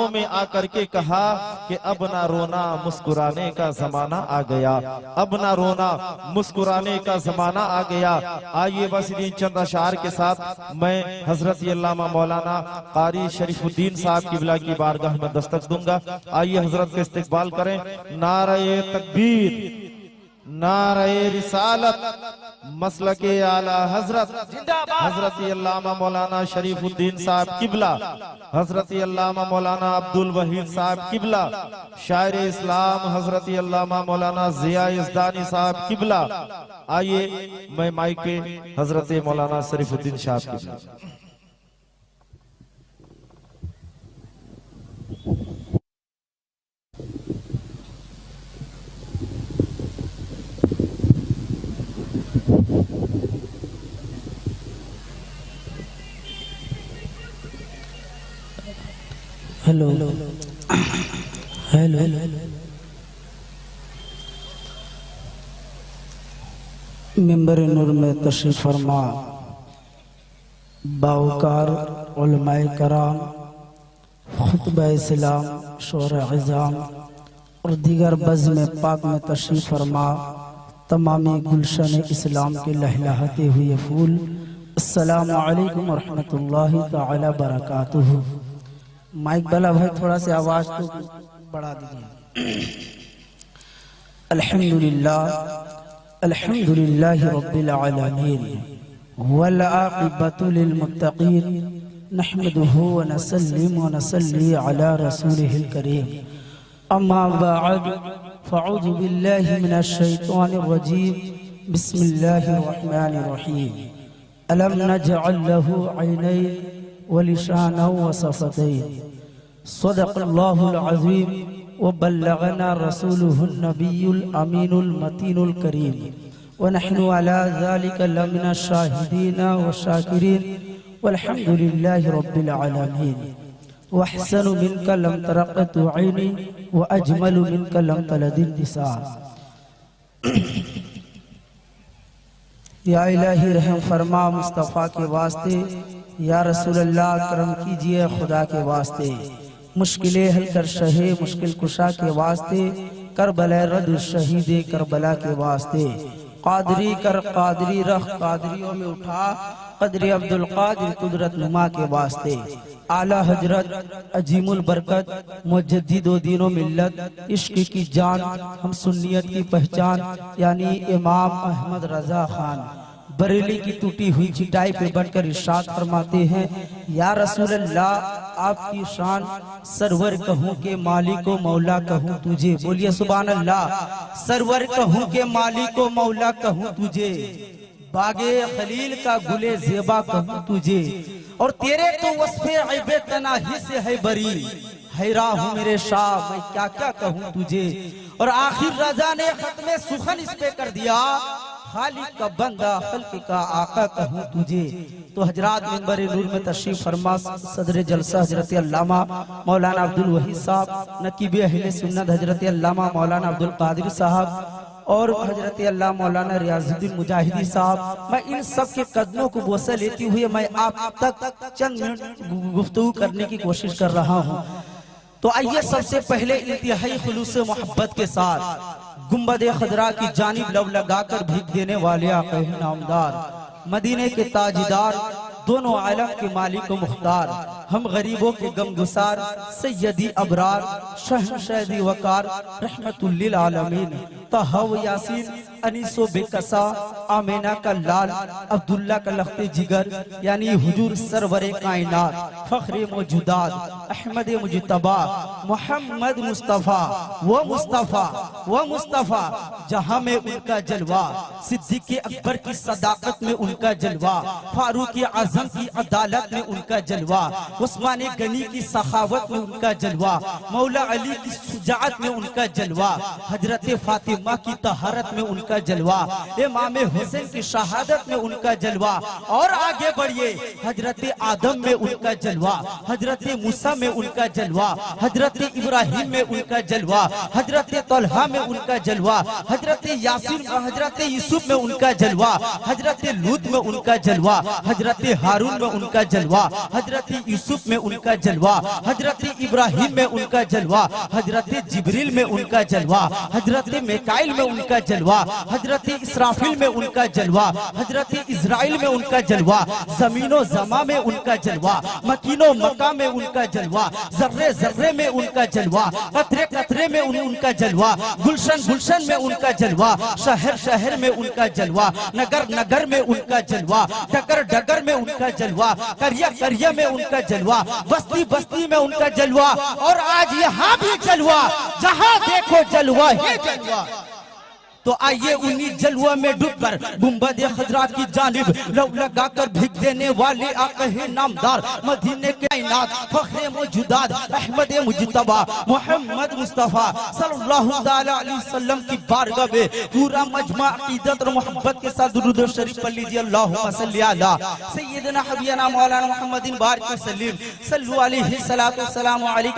में आकर के कहा कि अब ना रोना मुस्कुराने का जमाना आ गया, अब ना रोना मुस्कुराने का जमाना आ गया। आइए बस इन चंद अशार के साथ मैं हजरत अल्लामा मौलाना कारी शरीफुद्दीन साहब किबला की बारगाह में दस्तक दूंगा। आइए हजरत के इस्तकबाल करें। नारे तकबीर, नारे रिसालत, मसलके आला हजरत हजरत अल्लामा मौलाना शरीफुद्दीन साहब किबला, हजरत अल्लामा मौलाना अब्दुल वहीद साहब किबला, शायर इस्लाम हजरत अल्लामा मौलाना जिया इस्दानी साहब किबला। आइए मैं माइक पे हजरत मौलाना शरीफुद्दीन साहब किबला। हेलो हेलो मिंबर नूर में तशरीफ फरमा बावकार उलमाए कराम, खुतबा इस्लाम, शोरा इज़ाम और दीगर बज़्म पाक में तशरीफ फरमा तमामी गुलशन इस्लाम के लहलहाते हुए फूल। अस्सलामु अलैकुम वरहमतुल्लाहि तआला बरकातुहू। माइक वाला भाई थोड़ा सा आवाज तो बढ़ा दीजिए। अल्हम्दुलिल्लाह अल्हम्दुलिल्लाहि रब्बिल आलमीन वल आक़िबतु लिल मुत्तक़ीन नहमदुहु व नसल्ली अला रसूलिहिल करीम। अम्मा बअद फ़अऊज़ु बिल्लाहि मिनश शैतानिर रजीम। बिस्मिल्लाहिर रहमानिर रहीम। अलम नजअल लहू ऐनैन व लिसानन व शफ़तैन। सदक़ल्लाहुल अज़ीम व बल्लगना रसूलुहुन नबियुल अमीनुल मतीनुल करीम व नहनु अला ज़ालिका लमिना शाहिदीन व शाकिरीन वल्हम्दुलिल्लाहि रब्बिल आलमीन। व अहसनु मिनका लम तरक़्तु ऐनी व अजमलु मिनका लम तलदिन निसा। या इलाही रहम फरमा मुस्तफ़ा के वास्ते, या रसूलल्लाह करम कीजिए खुदा के वास्ते। मुश्किलें हल कर शहे मुश्किल कुशा के वास्ते, करबला रद शहीदे करबला के वास्ते। कादरी कर कादरी रख कादरियों में उठा, कदरे अब्दुल कादिर कुदरत नुमा के वास्ते। आला हजरत अजीमुल बरकत मुजद्दिदो दीनो मिल्लत, इश्क की जान हम सुन्नियत की पहचान, यानी इमाम अहमद रजा खान बरेली की टूटी हुई चिटाई पे बनकर इरशाद फरमाते हैं, या रसूल अल्लाह आपकी शान सरवर कहूँ के मालिको मौला कहूँ तुझे। बोलिए सुभान अल्लाह। सरवर कहूँ के मालिको मौला कहूँ तुझे, बागे खलील का गुले ज़ेबा कहूँ तुझे। और तेरे तो वस्फ़े ऐबे तनाही से है बरी, हैरान हूँ मेरे शाह मैं क्या क्या कहूँ तुझे। और आखिर रजा ने खत्मे सुखन इस पे कर दिया, खालिक का बंदा खल्क का आका कहूँ तुझे। तो हजरात मिंबर नूर में तशरीफ फरमा सदर जलसा हजरत अल्लामा मौलाना अब्दुल वहीद साहब, नकीब अहले सुन्नत हजरत अल्लामा मौलाना अब्दुल कादिर साहब और हजरत अल्लामा मौलाना रियाजुद्दीन मुजाहिदी साहब। मैं इन सब के कदमों को बोसा लेती हुई मैं आप तक चंद मिनट गुफ्तगू करने की कोशिश कर रहा हूँ। तो आइए सबसे पहले इंतहाई खुलूस मोहब्बत के साथ गुंबद खदरा की जानिब लव लगाकर भीख देने वाले आक़ा नामदार, मदीने के ताजदार, दोनों आलम के मालिक व मुख्तार, हम गरीबों के गमगुसार, सैयदी अबरार, शहंशाह वकार, रहमतुल लिल आलमीन, तहव यासीन, अनीसो बेकसा, आमीना का लाल, अब्दुल्ला का लख्ते जिगर, यानी हुजूर सरवरे कायनात, फख्रे मौजूदात, अहमद मुजतबा, मोहम्मद मुस्तफ़ा, वो मुस्तफ़ा जहां में उनका जलवा, सिद्दीक़ अकबर की सदाकत में उनका जलवा, फारूक आज़म की अदालत में उनका जलवा, उस्मान गनी की सखावत में उनका जलवा, मौला अली की शुजाअत में उनका जलवा, हजरत फातिमा माँ की तहारत में उनका जलवा, इमाम हुसैन की शहादत में उनका जलवा। और आगे बढ़िए, हजरत आदम में उनका जलवा, हजरत मूसा में उनका जलवा, हजरत इब्राहिम में उनका जलवा, हजरत तलहा में उनका जलवा, हजरत यासीन हजरत यूसुफ में उनका जलवा, हजरत लूत में उनका जलवा, हजरत हारून में उनका जलवा, हजरत यूसुफ में उनका जलवा, हजरत इब्राहिम में उनका जलवा, हजरत जिब्रील में उनका जलवा, हजरत मिकाइल में उनका जलवा, हजरत इसराफिल में उनका जलवा, हजरत इजराइल में उनका जलवा, जमीनो जमा में उनका जलवा, मकीनो मक्का में उनका जलवा, जर्रे जर्रे में उनका जलवा, कतरे कतरे में उनका जलवा, गुलशन गुलशन में उनका जलवा, शहर शहर में उनका जलवा, नगर नगर में उनका जलवा, डगर डगर में उनका जलवा, करिया करिया में उनका जलवा, बस्ती बस्ती में उनका जलवा। और आज यहाँ भी जलवा, जहाँ देखो जलवा ही जलवा। तो आइए उन्हीं जलवा में डूबकर गुंबद खजरा की जानिब लव लगाकर भीग देने वाले आका है नामदार, मदीने के कायनात फखरे मौजूदात अहमद मुजतबा मोहम्मद मुस्तफा सल्लल्लाहु तआला अलैहि वसल्लम की बारगाह में पूरा मजमा अकीदत और मोहब्बत के साथ दुरूद और शरीफ पढ़ लीजिए। अल्लाहुम्मा सल्ली अला सय्यिदना हबीबना मौलाना मुहम्मदिन बारिक वसल्लिम सल्लु अलैहि सलातु वस्सलामु अलैका।